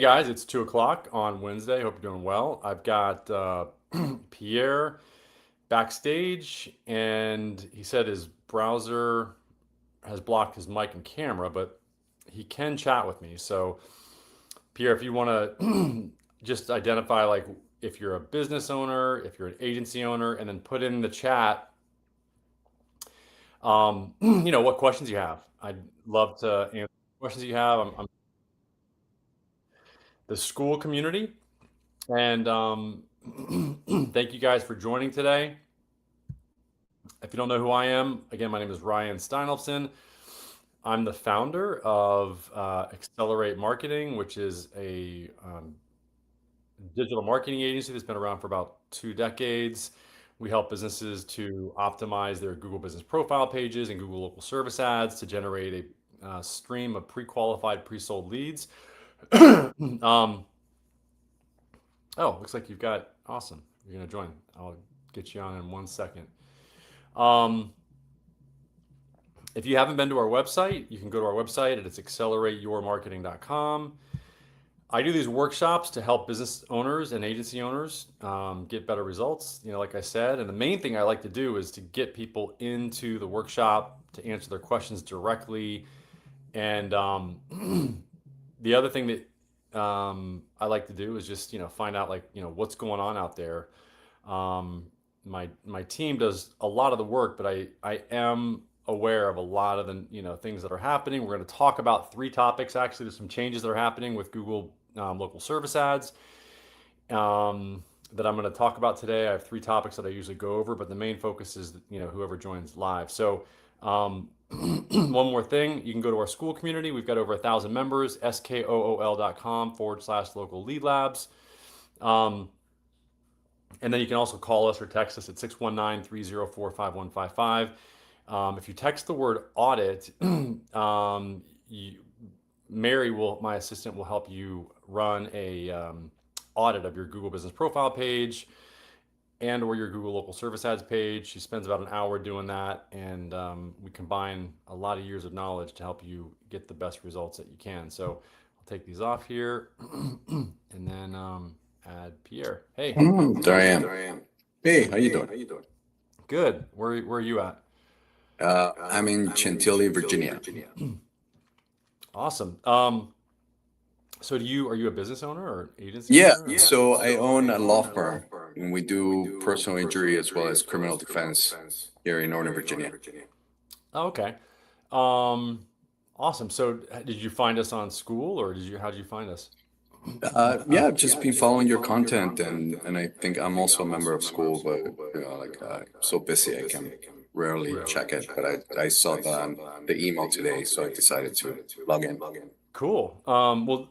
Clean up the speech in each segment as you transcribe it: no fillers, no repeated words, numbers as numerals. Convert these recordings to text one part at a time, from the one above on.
guys, it's 2 o'clock on Wednesday. Hope you're doing well. I've got Pierre backstage, and he said his browser has blocked his mic and camera, but he can chat with me. So, Pierre, if you want to just identify, like, if you're a business owner, if you're an agency owner, and then put in the chat, what questions you have. I'd love to answer questions you have. I'm the school community. And thank you guys for joining today. If you don't know who I am, again, my name is Ryan Steinolfson. I'm the founder of Accelerate Marketing, which is a digital marketing agency that's been around for about 2 decades. We help businesses to optimize their Google business profile pages and Google local service ads to generate a stream of pre-qualified, pre-sold leads. um, Oh, looks like you've got awesome. You're gonna join. I'll get you on in 1 second. Um, if you haven't been to our website, you can go to our website and it's accelerateyourmarketing.com. I do these workshops to help business owners and agency owners get better results, like I said. And the main thing I like to do is to get people into the workshop to answer their questions directly. And the other thing that I like to do is just find out, like, what's going on out there. My team does a lot of the work, but I am aware of a lot of the things that are happening. We're going to talk about 3 topics. Actually, there's some changes that are happening with Google local service ads that I'm going to talk about today. I have 3 topics that I usually go over, but the main focus is whoever joins live. So one more thing, you can go to our school community. We've got over 1,000 members, skool.com/local lead labs. And then you can also call us or text us at 619-304-5155. If you text the word audit, my assistant, will help you run a audit of your Google business profile page and or your Google local service ads page. She spends about an hour doing that, and we combine a lot of years of knowledge to help you get the best results that you can. So I'll take these off here and then add Pierre. Hey. There I am. Hey, how you doing? Good. Where are you at? I'm in Chantilly, Virginia. Awesome. So are you a business owner or agency Yeah, owner? so I own a law firm, and we do personal injury as well as criminal defense here in Northern Virginia. Oh, okay. Um, awesome. So did you find us on school, or how did you find us? Yeah, I've just been following your content, and I think I'm also a member of school, but I'm so busy I can rarely check it. But I saw the email today, so I decided to log in. Cool. Well,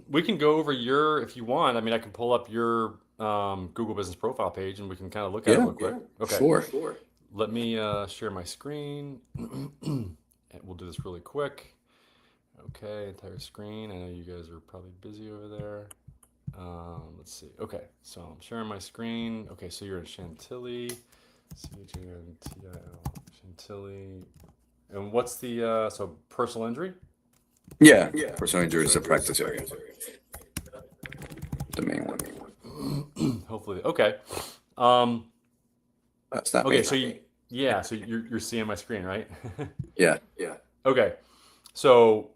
we can go over if you want. I mean, I can pull up your Google Business Profile page and we can kind of look at it Yeah, real quick. Okay. sure. Let me share my screen. And we'll do this really quick. Okay, entire screen. I know you guys are probably busy over there. Let's see. Okay, so I'm sharing my screen. Okay, so you're in Chantilly. CHANTIL, Chantilly. And what's the so personal injury? Yeah, personal injury is a practice area, the main one. Hopefully. Okay. Um, That's not okay, me. so so you're seeing my screen, right? Yeah. Okay. So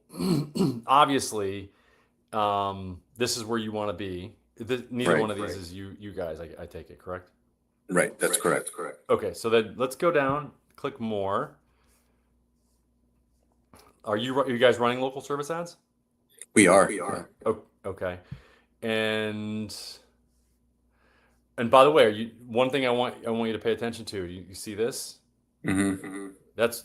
obviously, this is where you want to be. Neither Right. one of these is you guys, I take it, correct? Right, that's correct. Okay, so then let's go down, click more. Are you guys running local service ads? We are. Yeah. Oh, okay. And by the way, one thing I want you to pay attention to. You see this? Mm-hmm. That's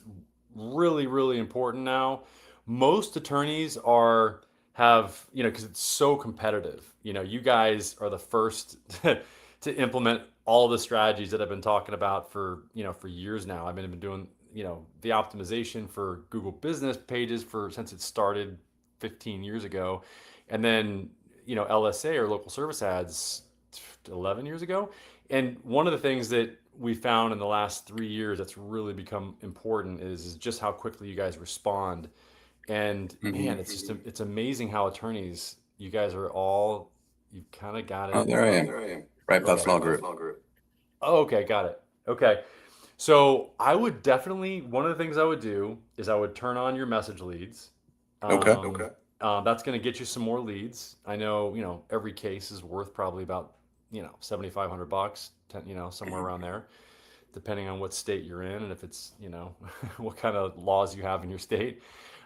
really, really important now. Most attorneys because it's so competitive. You guys are the first to implement all the strategies that I've been talking about for years now. I've been doing, the optimization for Google business pages since it started 15 years ago. And then, LSA or local service ads 11 years ago. And one of the things that we found in the last 3 years that's really become important is just how quickly you guys respond. And man, it's amazing how attorneys You guys are all, you've kind of got Oh, it. there I am. Right by Okay. small group. Oh, okay, got it. Okay. So I would definitely, one of the things I would do is I would turn on your message leads. Okay. That's going to get you some more leads. I know, every case is worth probably about, 7,500 bucks, somewhere around there, depending on what state you're in and if it's, what kind of laws you have in your state.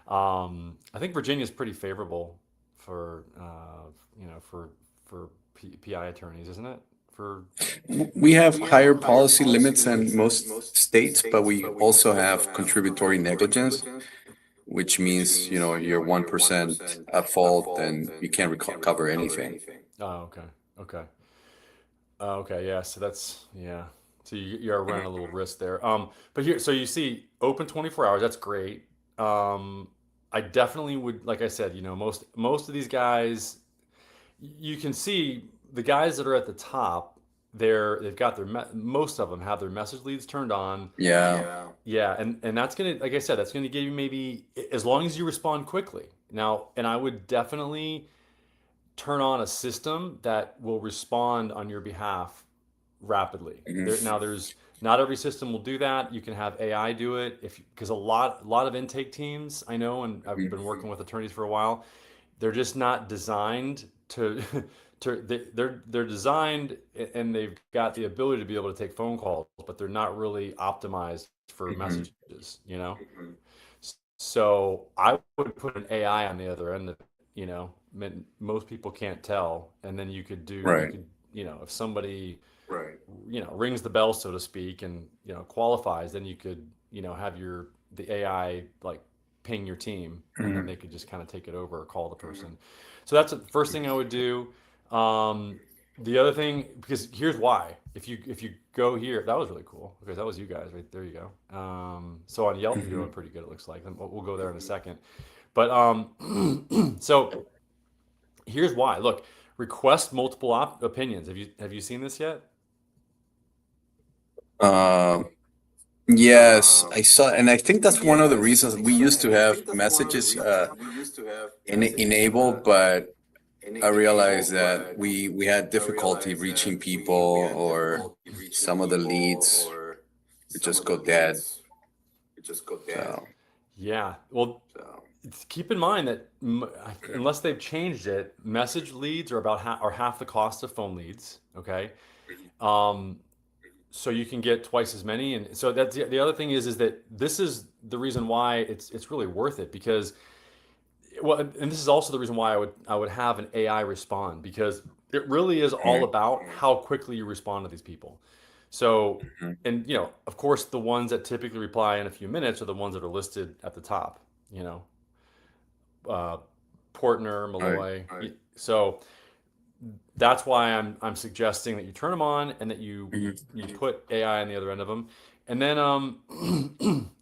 I think Virginia is pretty favorable for, PI attorneys, isn't it? For We have higher policy limits than most states, but we also have contributory negligence, which means, you're 1% at fault and you can't recover anything. Oh, okay, okay. Okay, yeah. So that's yeah. So you're running a little risk there. But here, so you see, open 24 hours. That's great. I definitely would, like I said, most of these guys, you can see the guys that are at the top. They've got most of them have their message leads turned on. Yeah. Yeah, and that's gonna, like I said, that's gonna give you maybe as long as you respond quickly. Now, and I would definitely turn on a system that will respond on your behalf rapidly. Mhm. There's not every system will do that. You can have AI do it if because a lot of intake teams I know, and I've been working with attorneys for a while. They're just not designed to they're designed and they've got the ability to be able to take phone calls, but they're not really optimized for Mhm. messages. So I would put an AI on the other end that, most people can't tell. And then you Right. could, if somebody, rings the bell, so to speak, and, qualifies, then you could, have the AI like ping your team and then Mhm. they could just kind of take it over or call the person. So that's the first thing I would do. Um, the other thing, because here's why. If you go here, that was really cool. Okay, that was you guys right there. You go. So on Yelp, you're doing Mhm. pretty good. It looks like. We'll go there in a second. But so here's why. Look, request multiple opinions. Have you seen this yet? Um, yes, I saw, and I think that's one of the reasons we used to have messages enabled, but I realized that we had difficulty reaching people, or some of the leads would just go dead. So, Yeah. Well, keep in mind that unless they've changed it, message leads are are half the cost of phone leads. Okay. Um, so you can get twice as many, and so that's the other thing is that this is the reason why it's really worth it because well, and this is also the reason why I would have an AI respond because it really is all mhm, about how quickly you respond to these people. So, mhm, and of course, the ones that typically reply in a few minutes are the ones that are listed at the top. You know, uh, Portner, right. Malloy. So that's why I'm suggesting that you turn them on and that Mhm. you put AI on the other end of them. And then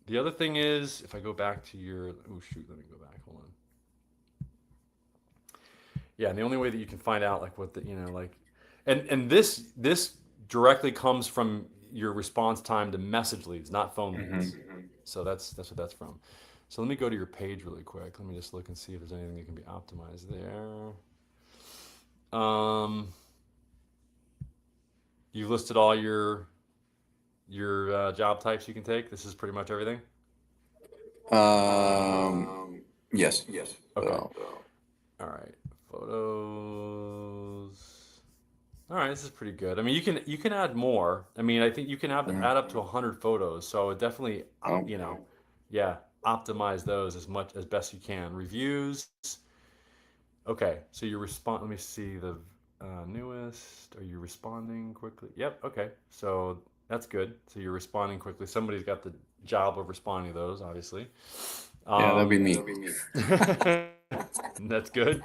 the other thing is if I go back to your oh shoot, let me go back. Hold on. Yeah, and the only way that you can find out like what the like and this directly comes from your response time to message leads, not phone leads. Mhm. So that's what that's from. So let me go to your page really quick. Let me just look and see if there's anything that can be optimized there. Um, you've listed all your job types you can take. This is pretty much everything. Um, yes. Okay. So, All right. Photos. All right, this is pretty good. I mean, you can add more. I mean, I think you can mhm. add up to 100 photos. So it definitely, Oh, yeah, optimize those as much as best you can. Reviews. Okay, so you respond. Let me see the newest. Are you responding quickly? Yep. Okay, so that's good. So you're responding quickly. Somebody's got the job of responding to those, obviously. yeah, that'd be Um, me. that's good.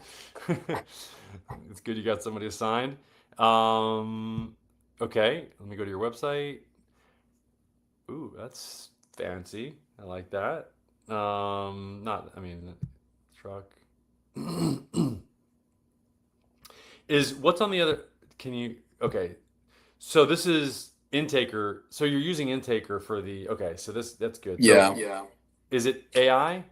It's good you got somebody assigned. Um, okay, let me go to your website. Ooh, that's fancy. I like that. Not, I mean, truck. Is what's on the other? Can you? Okay, so this is Intaker. So you're using Intaker for the. Okay, so that's good. So Yeah. is it AI?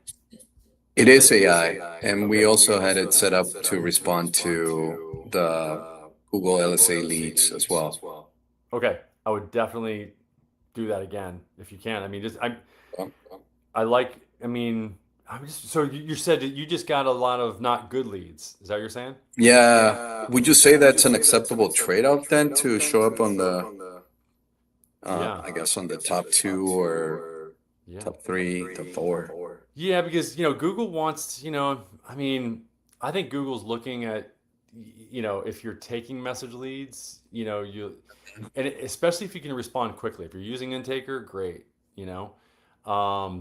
It is AI, and we also had it set up to respond to the Google LSA leads as well. Okay, I would definitely do that again if you can. I mean, just Um, I like. I mean, I'm just so you said that you just got a lot of not good leads. Is that what you're saying? Yeah, would you say that's an acceptable trade-off then to show up on the, Yeah, I guess on the top two or yeah, top three, top four? yeah. Because Google wants. I mean, I think Google's looking at if you're taking message leads, especially if you can respond quickly. If you're using Intaker, great. You know,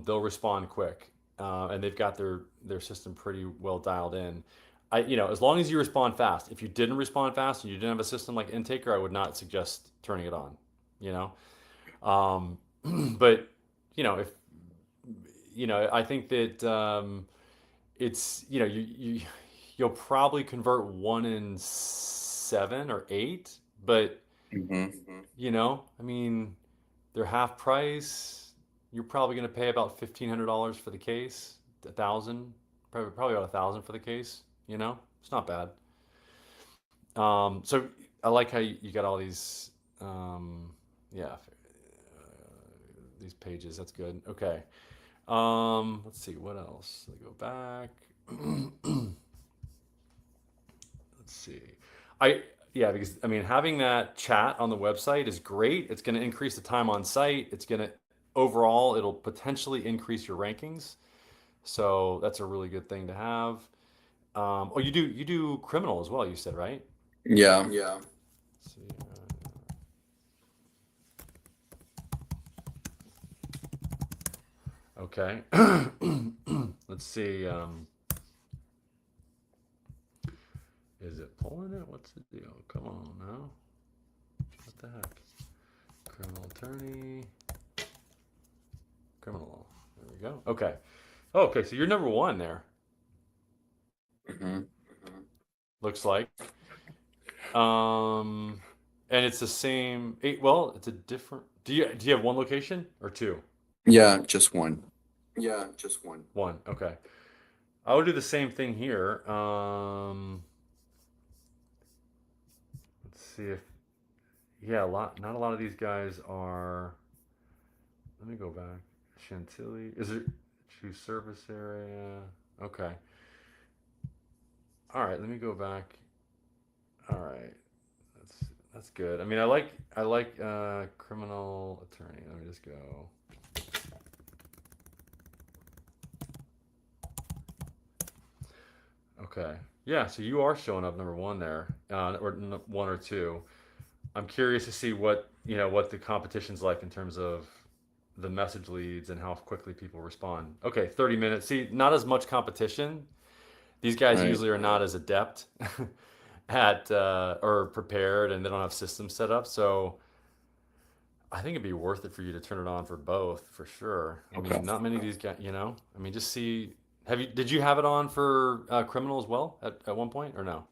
they'll respond quick, and they've got their system pretty well dialed in. As long as you respond fast. If you didn't respond fast and you didn't have a system like Intaker, I would not suggest turning it on. You know, but if I think that it's you'll probably convert 1 in 7 or 8, but Hmm. I mean, they're half price. You're probably going to pay about $1,500 for the case, 1,000, probably about 1,000 for the case. It's not bad. So I like how you got all these, yeah, these pages. That's good. Okay. Let's see what else. Let me go back. Let's see. I Yeah, because I mean having that chat on the website is great. It's going to increase the time on site. It's going to overall it'll potentially increase your rankings. So that's a really good thing to have. Oh, you do criminal as well. You said right? Yeah. Let's see. Okay. Let's see. Is it pulling it? What's the deal? Come on now. What the heck? Criminal attorney. Criminal law. There we go. Okay. Oh, okay. So you're number one there. Hmm. Looks like. Um, and it's the same. Well, it's a different. Do you have one location or two? Yeah, just one. One. Okay. I would do the same thing here. Let's see if yeah, a lot. Not a lot of these guys are. Let me go back. Chantilly. Is it choose service area? Okay. All right. Let me go back. All right. That's that's good. I mean, I like criminal attorney. Let me just go. Okay. Yeah. So you are showing up number one there, or one or two. I'm curious to see what the competition's like in terms of the message leads and how quickly people respond. Okay, 30 minutes. See, not as much competition. These guys Right. usually are not as adept at or prepared, and they don't have systems set up. So I think it'd be worth it for you to turn it on for both, for sure. I Okay. mean, not many of these guys, I mean, just see. Did you have it on for criminal as well at one point or no?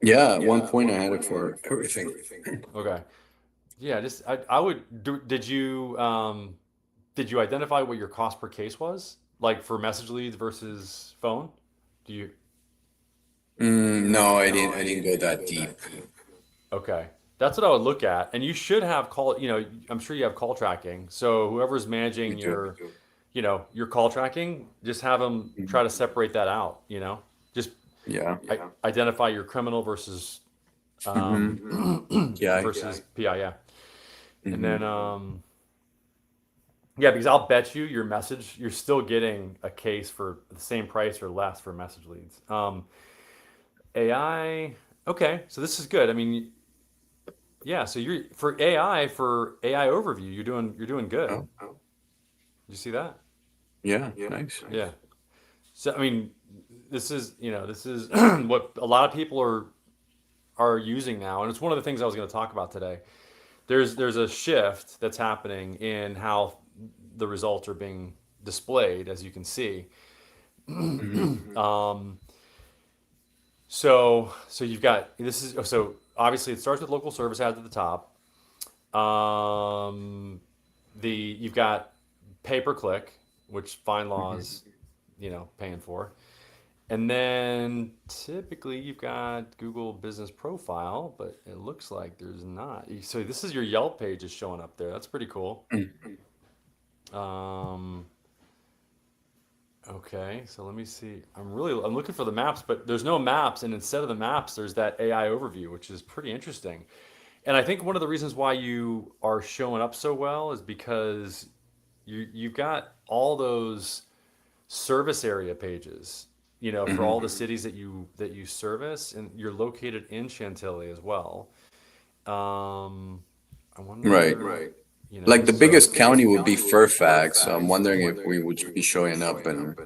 Yeah, at one point I had it for everything. Okay. Yeah, just I would do. Did you identify what your cost per case was? Like for message leads versus phone? Do you? No, I didn't go that deep. Okay. That's what I would look at. And you should have I'm sure you have call tracking. So whoever's We managing do. your call tracking, just have them try to separate that out. Just Yeah. identify your criminal versus Hmm. Yeah. versus PI, yeah. And then Hmm. yeah, because I'll bet you you're still getting a case for the same price or less for message leads. AI, okay, so this is good. I mean, yeah, so for AI overview, you're doing good. Oh, Did you see that? yeah. Nice. Yeah. So I mean, this is what a lot of people are using now, and it's one of the things I was going to talk about today. There's a shift that's happening in how the results are being displayed, as you can see. Hmm. Um, so you've got so obviously it starts with local service ads at the top. You've got pay per click, which Hmm. FindLaw's paying for. And then typically you've got Google Business Profile, but it looks like there's not. So this is your Yelp page is showing up there. That's pretty cool. Um, okay, so let me see. I'm looking for the maps, but there's no maps, and instead of the maps, there's that AI overview, which is pretty interesting. And I think one of the reasons why you are showing up so well is because you've got all those service area pages, for all the cities that you service, and you're located in Chantilly as well. I Right. wonder, Like the so biggest county would be Fairfax. So I'm wondering if we would be showing up and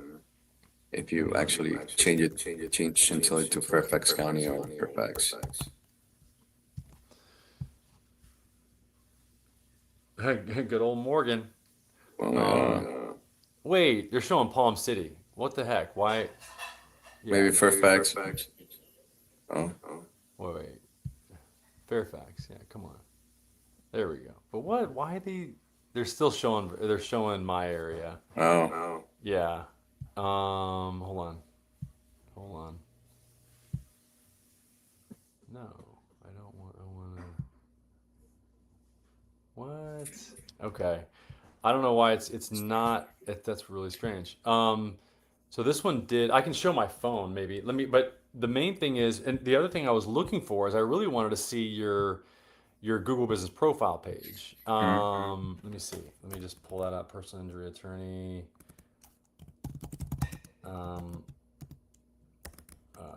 if you actually change Chantilly to Fairfax County or Fairfax. good old Morgan. Well, Wait, they're showing Palm City. What the heck? Why? Yeah. maybe Fairfax. Oh, Wait. Fairfax. Yeah. Come on. There we go. But what? Why they're still showing? They're showing my area. oh, Yeah. Hold on. Hold on. No, I don't want. I want to. What? Okay. I don't know why it's not. That's really strange. So this one did. I can show my phone maybe. Let me. But the main thing is, and the other thing I was looking for is I really wanted to see your Google Business Profile page. Let me see. Let me just pull that up. Personal injury attorney. Um,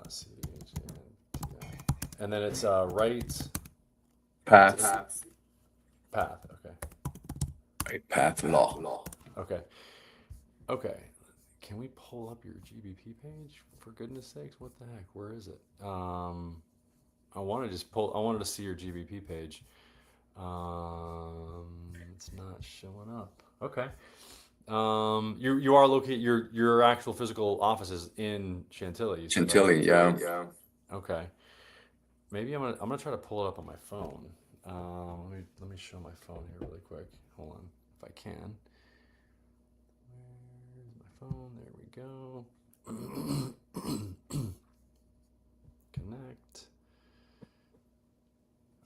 C H A N T I. And then it's right path, path. Okay. right, path law. Okay. Okay. Can we pull up your GBP page? For goodness sakes, what the heck? Where is it? I want to just pull. I wanted to see your GBP page. It's not showing up. Okay. You are located. Your actual physical office is in Chantilly. You said, right? Chantilly, yeah. Okay. Maybe I'm gonna try to pull it up on my phone. Let me show my phone here really quick. Hold on, if I can. Where's my phone? There we go. Connect.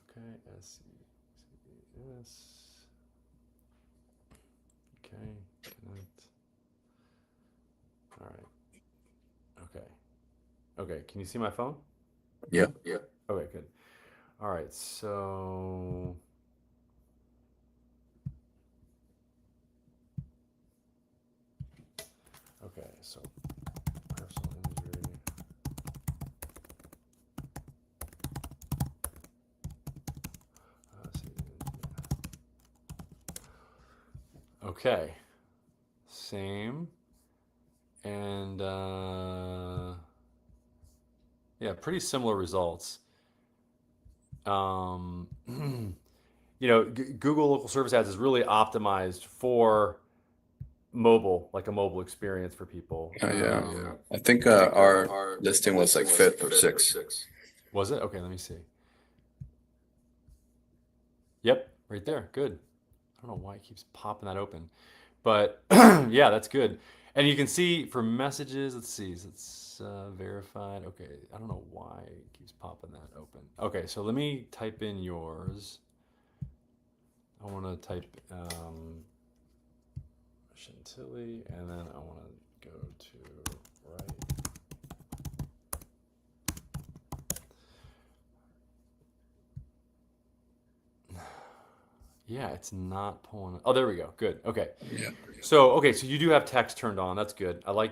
Okay, S. Okay, connect. All right. Okay. Okay. Can you see my phone? Yeah. Okay, good. All right. So. Okay. So personal injury. See, yeah. Okay. Same. And yeah, pretty similar results. Um, Google Local Service Ads is really optimized for mobile, like a mobile experience for people. Yeah. I think our listing was like fifth or sixth. Was it? Okay, let me see. Yep, right there. Good. I don't know why it keeps popping that open, but yeah, that's good. And you can see for messages, let's see, it's verified. Okay, I don't know why it keeps popping that open. Okay, so let me type in yours. I want to type Chantilly, and then I want to go to right. Yeah, it's not pulling. Oh, there we go. Good. Okay. Yeah. So you do have text turned on. That's good. I like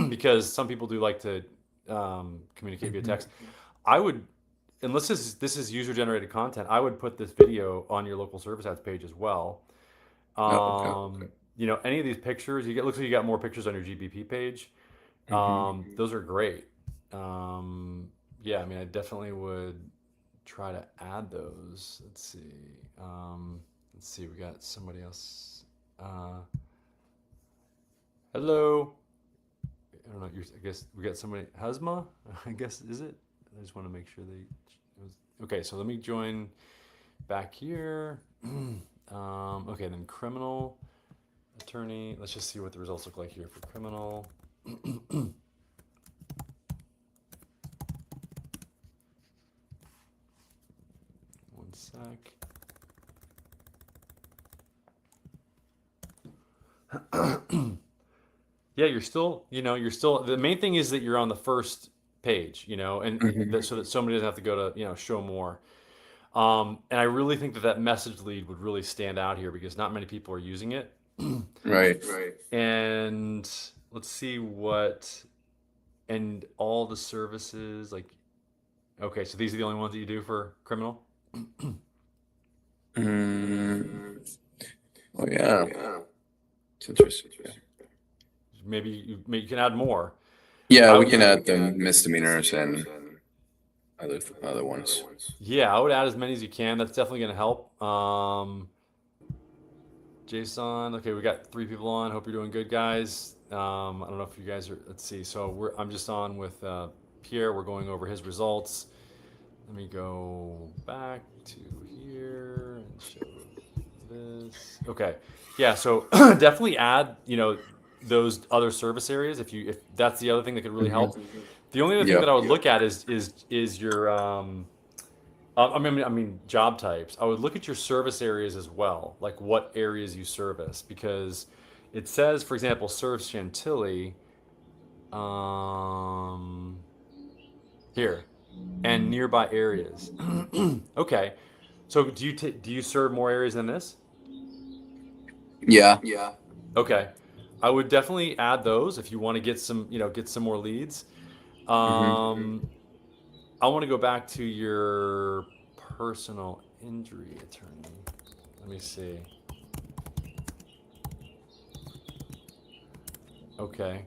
because some people do like to communicate via text. I would, unless this is user generated content, I would put this video on your local service ads page as well. Oh, okay. Any of these pictures, looks like you got more pictures on your GBP page. Those are great. Yeah, I mean, I definitely would try to add those. Let's see. We got somebody else. Hello. I don't know. I guess we got somebody. Hasma, I guess, is it? I just want to make sure okay, so let me join back here. Okay, then criminal. attorney. Let's just see what the results look like here for criminal. One sec. Yeah, you're still, the main thing is that you're on the first page, and so that somebody doesn't have to go to, show more. And I really think that message lead would really stand out here because not many people are using it. Right. And let's see and all the services, like, okay, so these are the only ones that you do for criminal? Oh yeah. It's interesting. Yeah. Maybe you can add more. Yeah, we can add the misdemeanors and other ones. Yeah, I would add as many as you can. That's definitely going to help. Jason, okay, we got 3 people on. Hope you're doing good, guys. I don't know if you guys are. Let's see. So I'm just on with Pierre. We're going over his results. Let me go back to here and show this. Okay, yeah. So definitely add, those other service areas if that's the other thing that could really help. The only other thing that I would look at is your I mean job types. I would look at your service areas as well, like what areas you service, because it says, for example, serves Chantilly here and nearby areas. Okay, so do you serve more areas than this? Yeah. Okay, I would definitely add those if you want to get some more leads. I want to go back to your personal injury attorney. Let me see. Okay,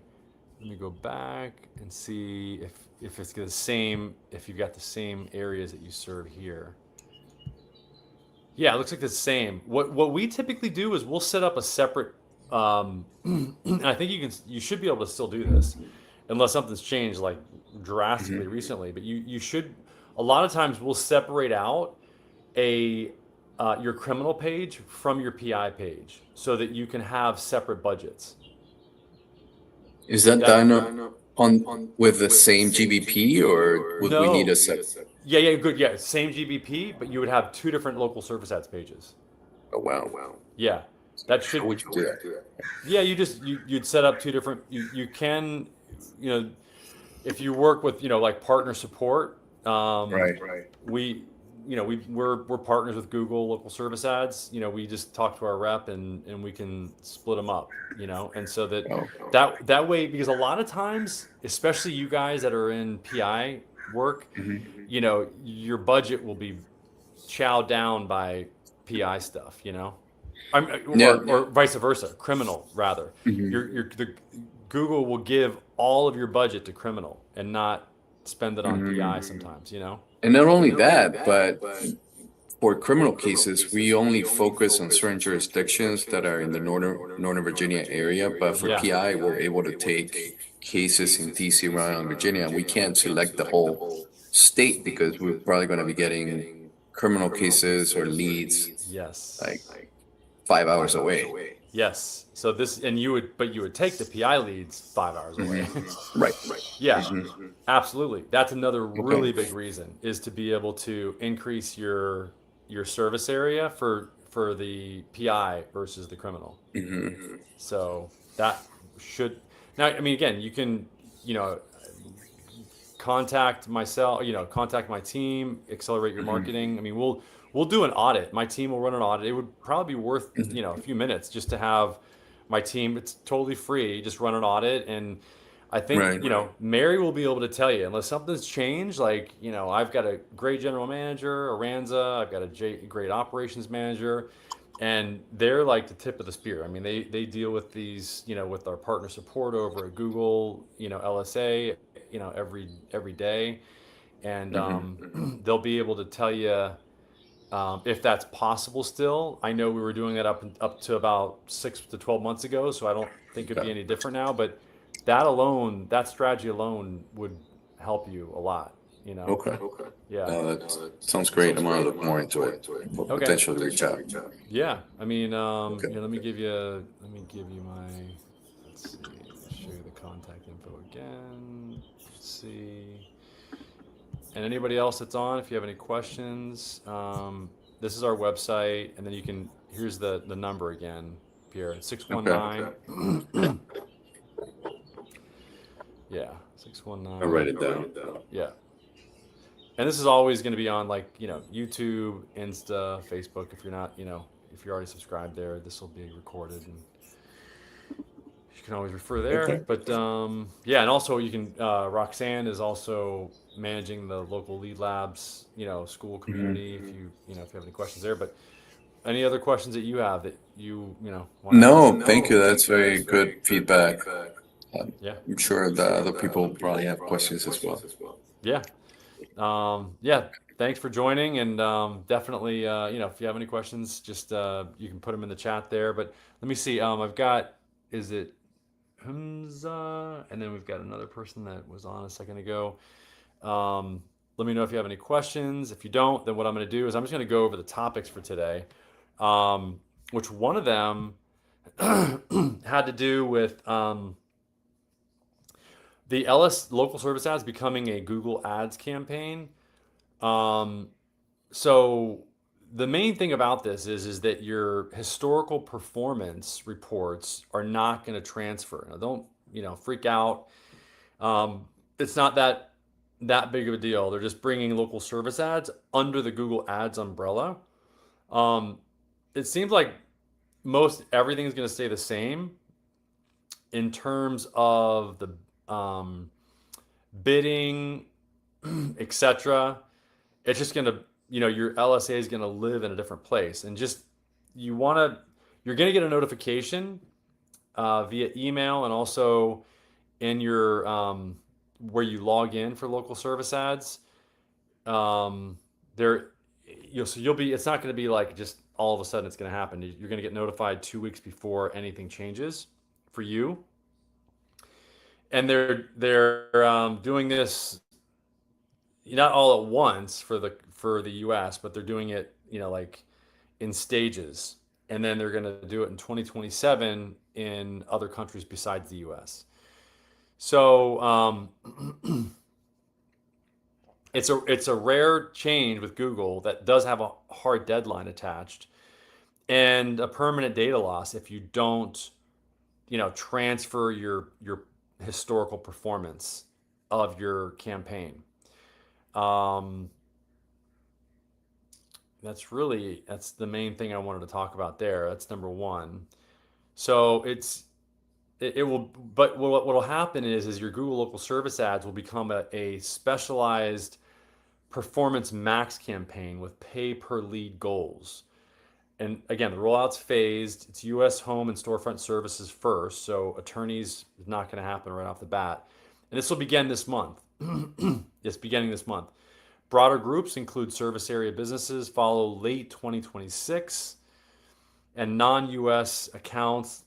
let me go back and see if it's the same, if you've got the same areas that you serve here. Yeah, it looks like the same. What we typically do is we'll set up a separate. And I think you should be able to still do this, unless something's changed like drastically recently. But you should. A lot of times we'll separate out your criminal page from your PI page so that you can have separate budgets. Is that done on with the same GBP, or would we need a set? Yeah, good. Yeah, same GBP, but you would have 2 different local service ads pages. Oh wow. Yeah, that should. How would you do that? Yeah, you'd set up 2 different. You can, if you work with like partner support. Right. We're partners with Google local service ads. We just talk to our rep and we can split them up. And so that way, because a lot of times, especially you guys that are in PI work, your budget will be chowed down by PI stuff. Or vice versa, criminal rather. Google will give all of your budget to criminal and not spend it on PI sometimes. And not only that, but for criminal cases, we only focus on certain jurisdictions that are in the Northern Virginia area. But for PI, we're able to take cases in DC, Maryland, Virginia, and we can't select the whole state because we're probably going to be getting criminal cases or leads. Yes. Like 5 hours away. Yes. So you would take the PI leads 5 hours away. Right. Yeah, absolutely. That's another really big reason, is to be able to increase your service area for the PI versus the criminal. So that should, now, I mean, again, you can, contact myself, contact my team, accelerate your marketing. I mean, we'll do an audit. My team will run an audit. It would probably be worth, a few minutes just to have my team. It's totally free. Just run an audit. And I think, Mary will be able to tell you, unless something's changed, like, I've got a great general manager, Aranza, I've got a great operations manager, and they're like the tip of the spear. I mean, they deal with these, with our partner support over at Google, LSA, every day. And they'll be able to tell you, if that's possible still. I know we were doing that up to about 6 to 12 months ago, so I don't think it'd be any different now. But that strategy alone would help you a lot. you know. Okay. Yeah. That sounds great. I'm gonna look more into it. Okay. Potentially reach out. Yeah. I mean, Okay. let me give you my, let's see, show you the contact info again. Let's see. And anybody else that's on, if you have any questions, this is our website, and then you can, here's the number again, Pierre, Okay. 619. Yeah, I'll 619. write it down. Yeah. And this is always going to be on, like, YouTube, Insta, Facebook. If you're not, if you're already subscribed there, this will be recorded, and you can always refer there. Okay. But yeah, and also you can, Roxanne is also managing the local lead labs, school community. If if you have any questions there, but any other questions that you have that want to ask? No, thank you. That's very good feedback. Yeah. I'm sure the other people probably have questions as well. Yeah. Yeah, thanks for joining, and definitely, if you have any questions, just you can put them in the chat there. But let me see. I've got, is it Hamza? And then we've got another person that was on a second ago. Let me know if you have any questions. If you don't, then what I'm going to do is I'm just going to go over the topics for today, which one of them had to do with the LS local service ads becoming a Google Ads campaign. So the main thing about this is that your historical performance reports are not going to transfer. Now, don't freak out. It's not that big of a deal. They're just bringing local service ads under the Google Ads umbrella. It seems like most everything is going to stay the same in terms of the bidding, etc. It's just going to, your LSA is going to live in a different place. And just, you're going to get a notification via email, and also in your, where you log in for local service ads. There, it's not going to be like just all of a sudden it's going to happen. You're going to get notified 2 weeks before anything changes for you. And they're doing this not all at once for the US, but they're doing it, like in stages. And then they're going to do it in 2027 in other countries besides the US. So it's a rare change with Google that does have a hard deadline attached, and a permanent data loss if you don't, transfer your historical performance of your campaign. That's the main thing I wanted to talk about there. That's number one. So it will, but what will happen is your Google local service ads will become a specialized performance max campaign with pay per lead goals. And again, the rollout's phased. It's US home and storefront services first, so attorneys is not going to happen right off the bat. And this will begin this month. It's beginning this month. Broader groups include service area businesses, follow late 2026, and non-US accounts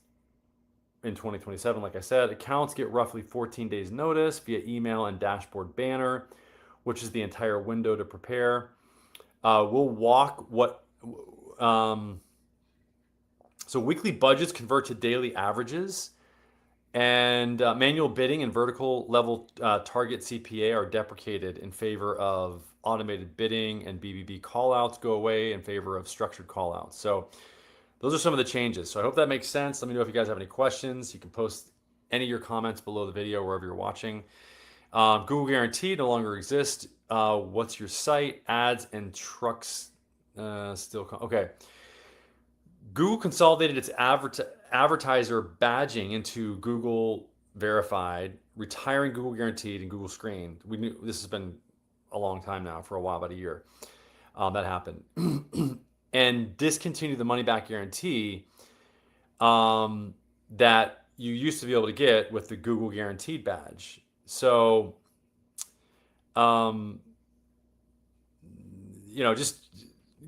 in 2027. Like I said, accounts get roughly 14 days notice via email and dashboard banner, which is the entire window to prepare. We'll walk what, so weekly budgets convert to daily averages, and manual bidding and vertical level target CPA are deprecated in favor of automated bidding, and BBB callouts go away in favor of structured callouts. So those are some of the changes. So I hope that makes sense. Let me know if you guys have any questions. You can post any of your comments below the video wherever you're watching. Google Guarantee no longer exists. What's your site? Ads and trucks okay. Google consolidated its advertiser badging into Google Verified, retiring Google Guaranteed and Google Screened. We knew this has been a long time now, for a while, about a year. That happened. And discontinued the money back guarantee that you used to be able to get with the Google Guaranteed badge. So, just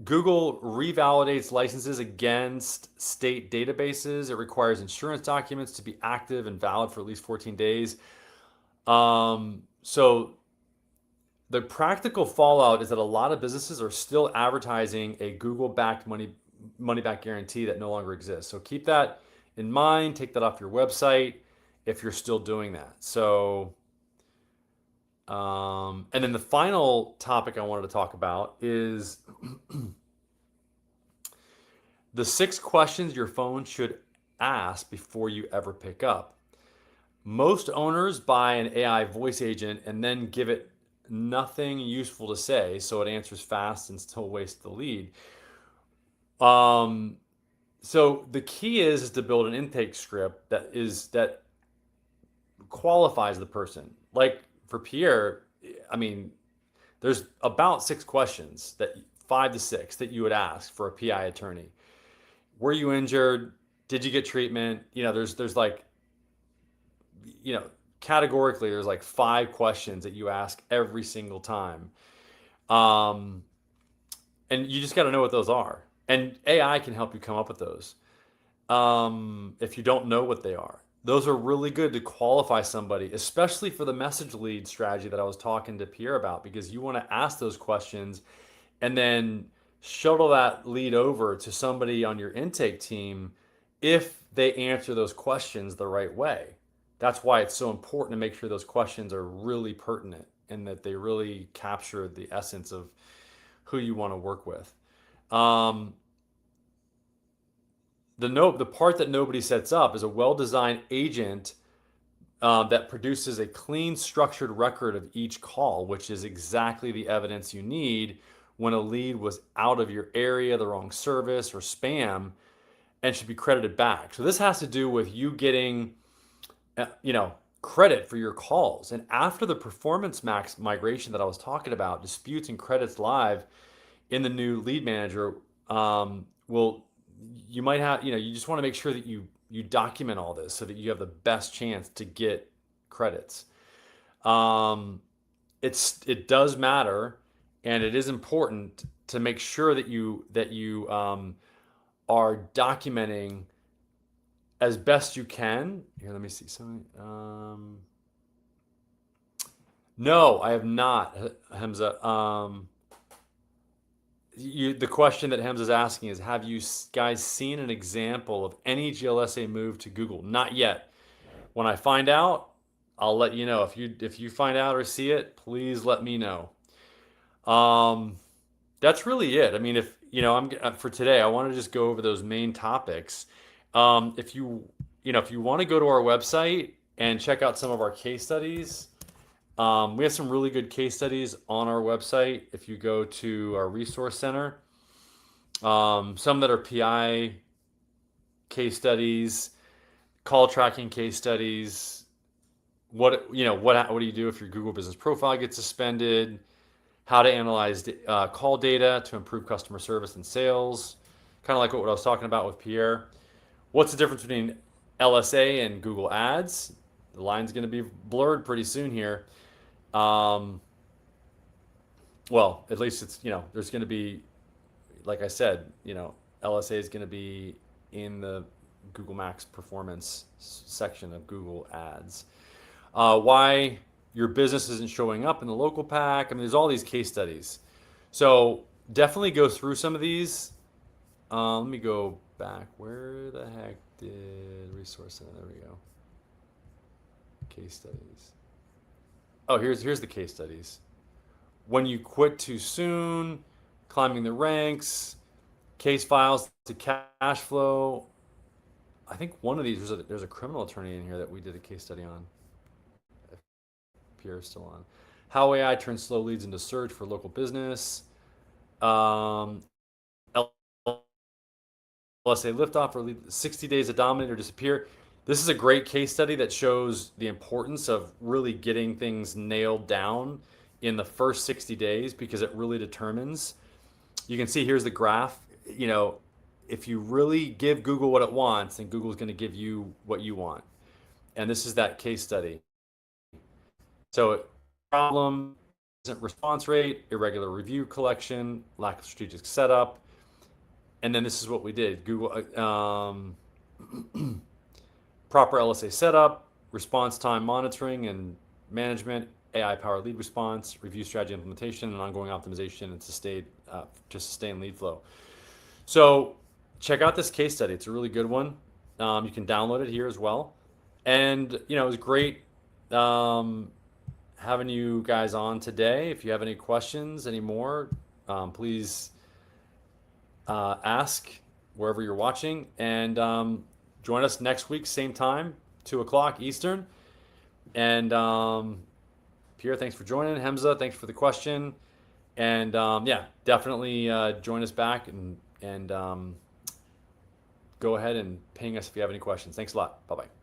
Google revalidates licenses against state databases. It requires insurance documents to be active and valid for at least 14 days. So the practical fallout is that a lot of businesses are still advertising a Google-backed money back guarantee that no longer exists. So keep that in mind. Take that off your website if you're still doing that. So, and then the final topic I wanted to talk about is the 6 questions your phone should ask before you ever pick up. Most owners buy an AI voice agent and then give it nothing useful to say, so it answers fast and still wastes the lead. So the key is to build an intake script that qualifies the person. Like for Pierre, I mean, there's about 6 questions, that 5 to 6, that you would ask for a PI attorney. Were you injured? Did you get treatment? There's like, categorically, there's like 5 questions that you ask every single time. And you just got to know what those are. And AI can help you come up with those. If you don't know what they are, those are really good to qualify somebody, especially for the message lead strategy that I was talking to Pierre about, because you want to ask those questions and then shuttle that lead over to somebody on your intake team if they answer those questions the right way. That's why it's so important to make sure those questions are really pertinent and that they really capture the essence of who you want to work with. The part that nobody sets up is a well-designed agent that produces a clean, structured record of each call, which is exactly the evidence you need when a lead was out of your area, the wrong service, or spam, and should be credited back. So this has to do with you getting, credit for your calls. And after the Performance Max migration that I was talking about, disputes and credits live in the new lead manager, will you might have, you just want to make sure that you document all this so that you have the best chance to get credits. It does matter, and it is important to make sure that you are documenting as best you can. Here, let me see something. No, I have not, Hamza. The question that Hems is asking is, have you guys seen an example of any GLSA move to Google? Not yet. When I find out, I'll let you know. If you find out or see it, please let me know. That's really it. I mean, I'm for today, I want to just go over those main topics. If you want to go to our website and check out some of our case studies, we have some really good case studies on our website. If you go to our resource center, some that are PI case studies, call tracking case studies. What do you do if your Google business profile gets suspended? How to analyze call data to improve customer service and sales. Kind of like what I was talking about with Pierre. What's the difference between LSA and Google Ads? The line's going to be blurred pretty soon here. Well, at least it's, there's going to be, like I said, LSA is going to be in the Google Max performance section of Google Ads. Why your business isn't showing up in the local pack. I mean, there's all these case studies. So definitely go through some of these. Let me go back. Where the heck did resource center? There we go. Case studies. Oh, here's the case studies. When you quit too soon, climbing the ranks, case files to cash flow. I think one of these, there's a criminal attorney in here that we did a case study on. If Pierre's still on. How AI turns slow leads into search for local business. LSA liftoff or 60 days to dominate or disappear. This is a great case study that shows the importance of really getting things nailed down in the first 60 days because it really determines. You can see here's the graph. If you really give Google what it wants, then Google's going to give you what you want. And this is that case study. So problem isn't response rate, irregular review collection, lack of strategic setup. And then this is what we did. Google proper LSA setup, response time monitoring and management, AI-powered lead response, review strategy implementation, and ongoing optimization and to sustain lead flow. So check out this case study. It's a really good one. You can download it here as well. And it was great having you guys on today. If you have any questions anymore, please ask wherever you're watching, and join us next week, same time, 2 o'clock Eastern. And Pierre, thanks for joining. Hamza, thanks for the question. And yeah, definitely join us back and go ahead and ping us if you have any questions. Thanks a lot. Bye-bye.